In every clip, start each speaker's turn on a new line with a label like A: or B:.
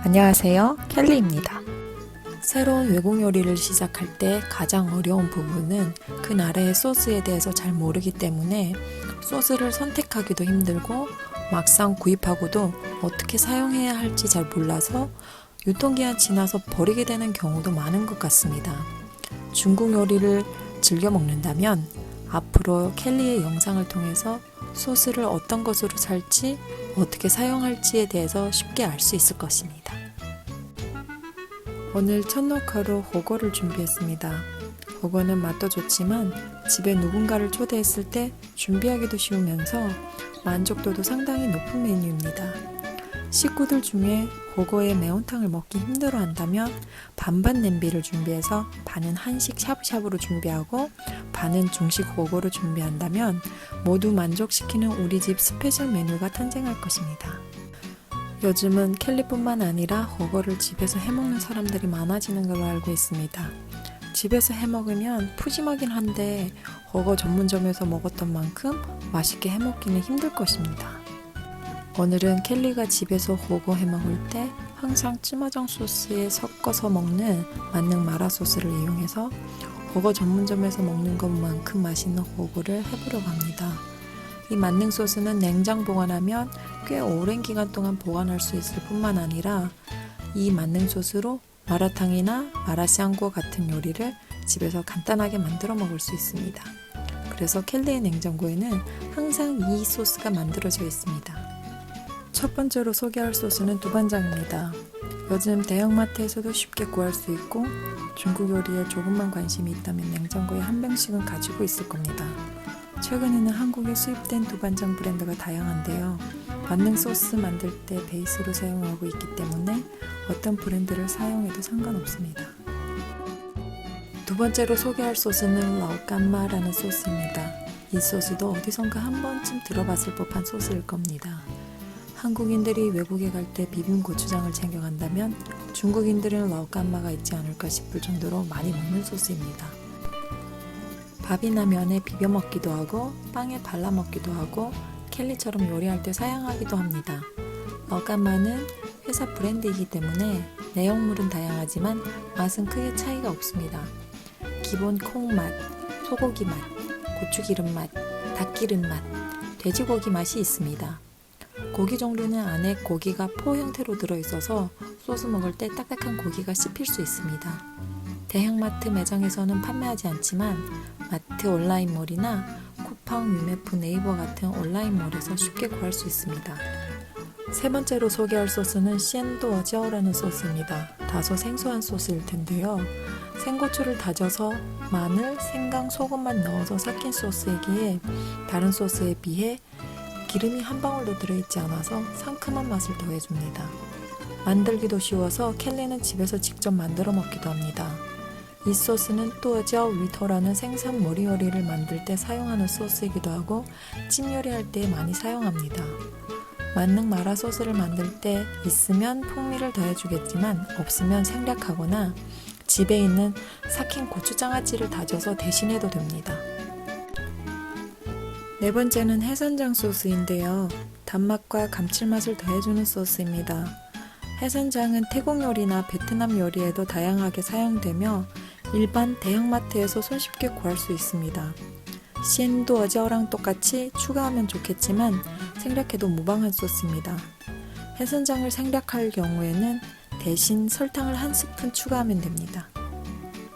A: 안녕하세요, 켈리입니다. 새로운 외국 요리를 시작할 때 가장 어려운 부분은 그 나라의 소스에 대해서 잘 모르기 때문에 소스를 선택하기도 힘들고 막상 구입하고도 어떻게 사용해야 할지 잘 몰라서 유통기한 지나서 버리게 되는 경우도 많은 것 같습니다. 중국 요리를 즐겨 먹는다면 앞으로 켈리의 영상을 통해서 소스를 어떤 것으로 살지 어떻게 사용할지에 대해서 쉽게 알 수 있을 것입니다. 오늘 첫 녹화로 호거를 준비했습니다. 호거는 맛도 좋지만 집에 누군가를 초대했을 때 준비하기도 쉬우면서 만족도도 상당히 높은 메뉴입니다. 식구들 중에 호거의 매운탕을 먹기 힘들어 한다면 반반 냄비를 준비해서 반은 한식 샤브샤브로 준비하고 반은 중식 호거로 준비한다면 모두 만족시키는 우리 집 스페셜 메뉴가 탄생할 것입니다. 요즘은 켈리뿐만 아니라 호거를 집에서 해먹는 사람들이 많아지는 걸로 알고 있습니다. 집에서 해먹으면 푸짐하긴 한데 호거 전문점에서 먹었던 만큼 맛있게 해먹기는 힘들 것입니다. 오늘은 켈리가 집에서 호거 해먹을 때 항상 찌마정 소스에 섞어서 먹는 만능 마라 소스를 이용해서 호거 전문점에서 먹는 것만큼 맛있는 호거를 해보려고 합니다. 이 만능 소스는 냉장 보관하면 꽤 오랜 기간 동안 보관할 수 있을 뿐만 아니라 이 만능 소스로 마라탕이나 마라샹궈 같은 요리를 집에서 간단하게 만들어 먹을 수 있습니다. 그래서 켈리의 냉장고에는 항상 이 소스가 만들어져 있습니다. 첫 번째로 소개할 소스는 두반장입니다. 요즘 대형마트에서도 쉽게 구할 수 있고 중국 요리에 조금만 관심이 있다면 냉장고에 한 병씩은 가지고 있을 겁니다. 최근에는 한국에 수입된 두반장 브랜드가 다양한데요. 만능 소스 만들 때 베이스로 사용하고 있기 때문에 어떤 브랜드를 사용해도 상관없습니다. 두 번째로 소개할 소스는 라오깐마라는 소스입니다. 이 소스도 어디선가 한 번쯤 들어봤을 법한 소스일 겁니다. 한국인들이 외국에 갈 때 비빔 고추장을 챙겨간다면 중국인들은 라오깐마가 있지 않을까 싶을 정도로 많이 먹는 소스입니다. 밥이나 면에 비벼 먹기도 하고 빵에 발라 먹기도 하고 켈리처럼 요리할 때 사용하기도 합니다. 라오깐마는 회사 브랜드이기 때문에 내용물은 다양하지만 맛은 크게 차이가 없습니다. 기본 콩맛, 소고기 맛, 고추기름 맛, 닭기름 맛, 돼지고기 맛이 있습니다. 고기 종류는 안에 고기가 포 형태로 들어있어서 소스 먹을 때 딱딱한 고기가 씹힐 수 있습니다. 대형마트 매장에서는 판매하지 않지만 마트 온라인몰이나 쿠팡, 유메프, 네이버 같은 온라인몰에서 쉽게 구할 수 있습니다. 세 번째로 소개할 소스는 시엔도 어지아오라는 소스입니다. 다소 생소한 소스일 텐데요. 생고추를 다져서 마늘, 생강, 소금만 넣어서 삭힌 소스이기에 다른 소스에 비해 기름이 한 방울도 들어있지 않아서 상큼한 맛을 더해줍니다. 만들기도 쉬워서 켈리는 집에서 직접 만들어 먹기도 합니다. 이 소스는 또어지아오 위토라는 생선 머리 요리를 만들 때 사용하는 소스이기도 하고 찜 요리할 때 많이 사용합니다. 만능 마라 소스를 만들 때 있으면 풍미를 더해주겠지만 없으면 생략하거나 집에 있는 삭힌 고추장아찌를 다져서 대신해도 됩니다. 네 번째는 해산장 소스인데요. 단맛과 감칠맛을 더해주는 소스입니다. 해산장은 태국 요리나 베트남 요리에도 다양하게 사용되며 일반 대형마트에서 손쉽게 구할 수 있습니다. 시엔도 어지아오랑 똑같이 추가하면 좋겠지만 생략해도 무방한 소스입니다. 해산장을 생략할 경우에는 대신 설탕을 한 스푼 추가하면 됩니다.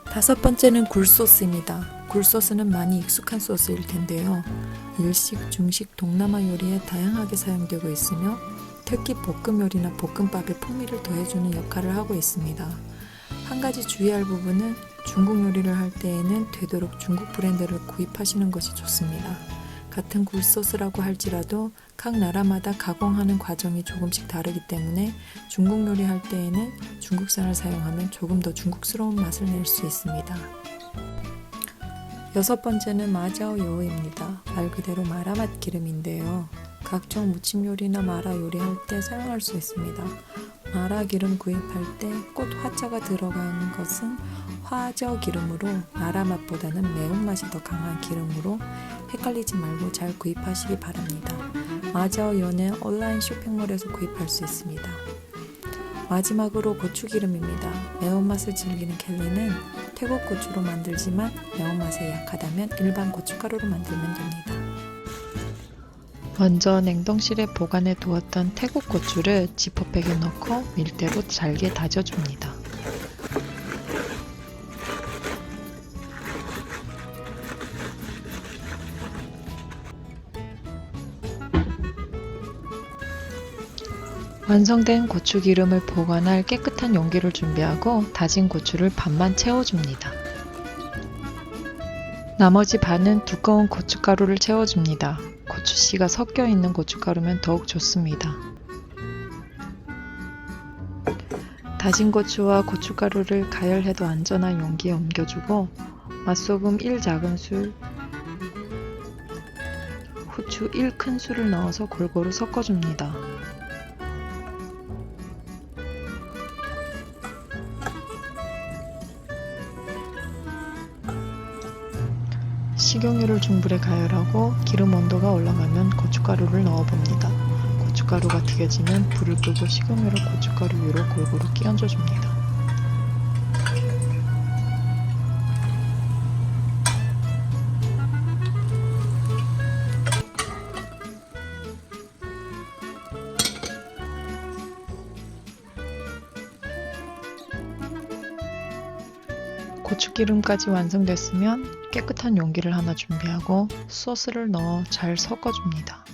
A: 다섯 번째는 굴소스입니다. 굴소스는 많이 익숙한 소스일 텐데요. 일식, 중식, 동남아 요리에 다양하게 사용되고 있으며 특히 볶음 요리나 볶음밥에 풍미를 더해주는 역할을 하고 있습니다. 한 가지 주의할 부분은 중국 요리를 할 때에는 되도록 중국 브랜드를 구입하시는 것이 좋습니다. 같은 굴소스라고 할지라도 각 나라마다 가공하는 과정이 조금씩 다르기 때문에 중국 요리할 때에는 중국산을 사용하면 조금 더 중국스러운 맛을 낼 수 있습니다. 여섯 번째는 마자오 요우입니다. 말 그대로 마라맛 기름인데요. 각종 무침 요리나 마라 요리할 때 사용할 수 있습니다. 마라 기름 구입할 때 꽃 화자가 들어가는 것은 화저 기름으로 마라 맛보다는 매운맛이 더 강한 기름으로 헷갈리지 말고 잘 구입하시기 바랍니다. 마자오 요는 온라인 쇼핑몰에서 구입할 수 있습니다. 마지막으로 고추기름입니다. 매운맛을 즐기는 켈리는 태국 고추로 만들지만 매운맛에 약하다면 일반 고춧가루로 만들면 됩니다. 먼저 냉동실에 보관해 두었던 태국 고추를 지퍼백에 넣고 밀대로 잘게 다져줍니다. 완성된 고추기름을 보관할 깨끗한 용기를 준비하고 다진 고추를 반만 채워줍니다. 나머지 반은 두꺼운 고춧가루를 채워줍니다. 고추씨가 섞여 있는 고춧가루면 더욱 좋습니다. 다진 고추와 고춧가루를 가열해도 안전한 용기에 옮겨주고 맛소금 1작은술, 후추 1큰술을 넣어서 골고루 섞어줍니다. 식용유를 중불에 가열하고 기름 온도가 올라가면 고춧가루를 넣어봅니다. 고춧가루가 튀겨지면 불을 끄고 식용유를 고춧가루 위로 골고루 끼얹어 줍니다. 고추기름까지 완성됐으면 깨끗한 용기를 하나 준비하고 소스를 넣어 잘 섞어줍니다.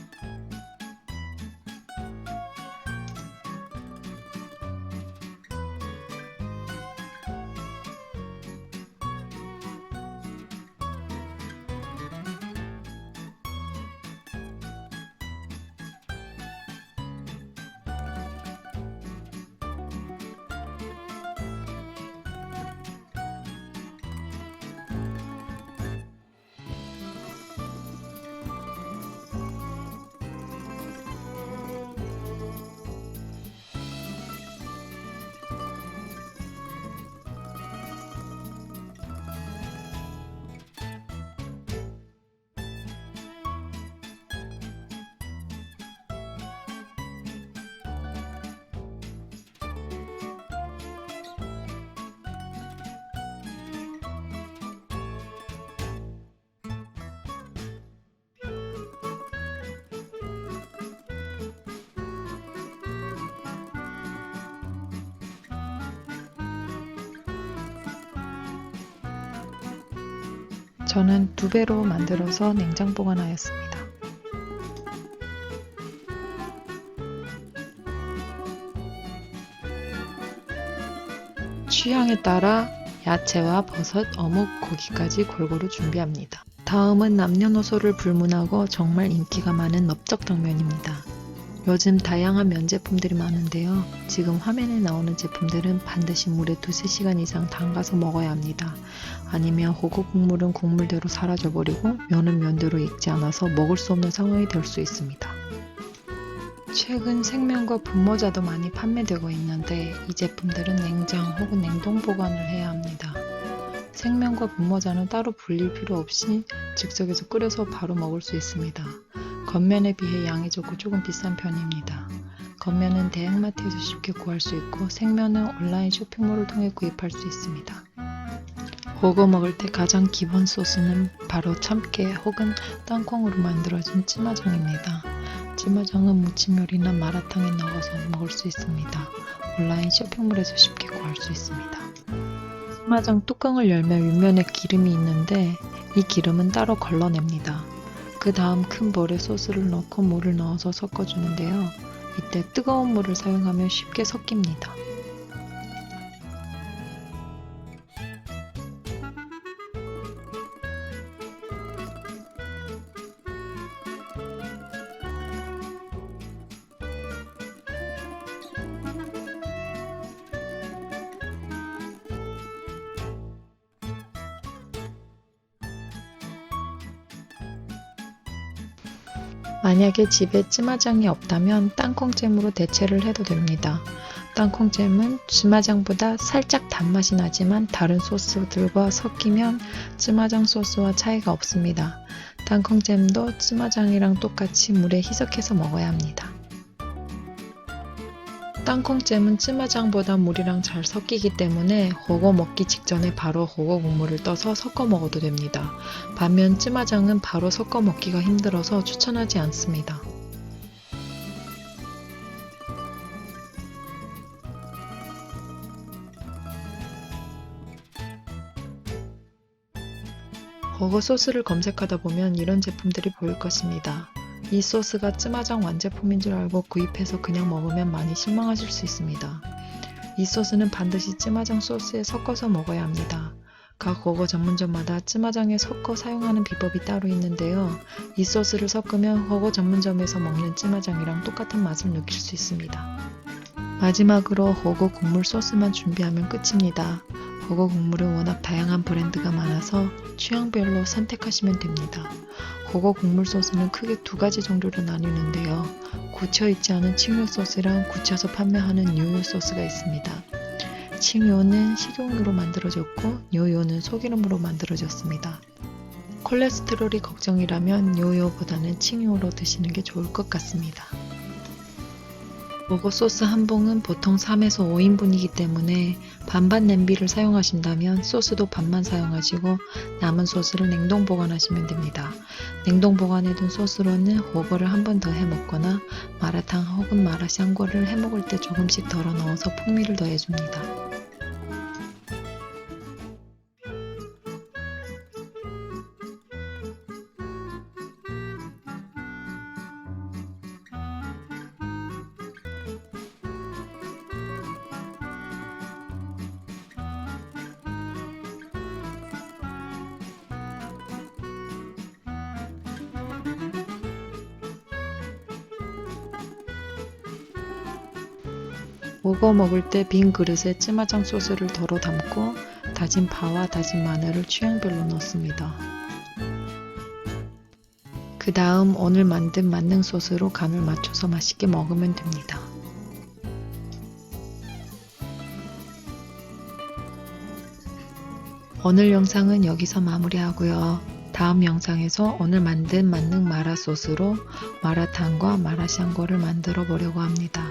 A: 저는 2배로 만들어서 냉장 보관하였습니다. 취향에 따라 야채와 버섯, 어묵, 고기까지 골고루 준비합니다. 다음은 남녀노소를 불문하고 정말 인기가 많은 넓적당면입니다. 요즘 다양한 면 제품들이 많은데요. 지금 화면에 나오는 제품들은 반드시 물에 2-3시간 이상 담가서 먹어야 합니다. 아니면 호구 국물은 국물대로 사라져버리고 면은 면대로 익지 않아서 먹을 수 없는 상황이 될 수 있습니다. 최근 생면과 분모자도 많이 판매되고 있는데 이 제품들은 냉장 혹은 냉동 보관을 해야 합니다. 생면과 분모자는 따로 불릴 필요 없이 즉석에서 끓여서 바로 먹을 수 있습니다. 겉면에 비해 양이 적고 조금 비싼 편입니다. 겉면은 대형마트에서 쉽게 구할 수 있고 생면은 온라인 쇼핑몰을 통해 구입할 수 있습니다. 호거 먹을 때 가장 기본 소스는 바로 참깨 혹은 땅콩으로 만들어진 찌마장입니다. 찌마장은 무침요리나 마라탕에 넣어서 먹을 수 있습니다. 온라인 쇼핑몰에서 쉽게 구할 수 있습니다. 찌마장 뚜껑을 열면 윗면에 기름이 있는데 이 기름은 따로 걸러냅니다. 그 다음 큰 볼에 소스를 넣고 물을 넣어서 섞어주는데요. 이때 뜨거운 물을 사용하면 쉽게 섞입니다. 만약에 집에 찌마장이 없다면 땅콩잼으로 대체를 해도 됩니다. 땅콩잼은 찌마장보다 살짝 단맛이 나지만 다른 소스들과 섞이면 찌마장 소스와 차이가 없습니다. 땅콩잼도 찌마장이랑 똑같이 물에 희석해서 먹어야 합니다. 땅콩잼은 찌마장보다 물이랑 잘 섞이기 때문에 허거 먹기 직전에 바로 허거 국물을 떠서 섞어 먹어도 됩니다. 반면 찌마장은 바로 섞어 먹기가 힘들어서 추천하지 않습니다. 버거 소스를 검색하다 보면 이런 제품들이 보일 것입니다. 이 소스가 찌마장 완제품인 줄 알고 구입해서 그냥 먹으면 많이 실망하실 수 있습니다. 이 소스는 반드시 찌마장 소스에 섞어서 먹어야 합니다. 각 버거 전문점마다 찌마장에 섞어 사용하는 비법이 따로 있는데요. 이 소스를 섞으면 버거 전문점에서 먹는 찌마장이랑 똑같은 맛을 느낄 수 있습니다. 마지막으로 버거 국물 소스만 준비하면 끝입니다. 버거 국물은 워낙 다양한 브랜드가 많아서 취향별로 선택하시면 됩니다. 버거 국물 소스는 크게 두 가지 종류로 나뉘는데요. 굳혀있지 않은 칭요 소스랑 굳혀서 판매하는 요요 소스가 있습니다. 칭요는 식용유로 만들어졌고 요요는 소기름으로 만들어졌습니다. 콜레스테롤이 걱정이라면 요요보다는 칭요로 드시는 게 좋을 것 같습니다. 버거 소스 한 봉은 보통 3에서 5인분이기 때문에 반반 냄비를 사용하신다면 소스도 반만 사용하시고 남은 소스를 냉동 보관하시면 됩니다. 냉동 보관해둔 소스로는 버거를 한 번 더 해먹거나 마라탕 혹은 마라샹궈를 해먹을 때 조금씩 덜어 넣어서 풍미를 더해줍니다. 버거 먹을 때 빈 그릇에 찌마장 소스를 덜어 담고 다진 파와 다진 마늘을 취향별로 넣습니다. 그 다음 오늘 만든 만능 소스로 간을 맞춰서 맛있게 먹으면 됩니다. 오늘 영상은 여기서 마무리하고요. 다음 영상에서 오늘 만든 만능 마라 소스로 마라탕과 마라샹궈를 만들어 보려고 합니다.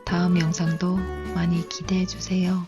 A: 다음 영상도 많이 기대해 주세요.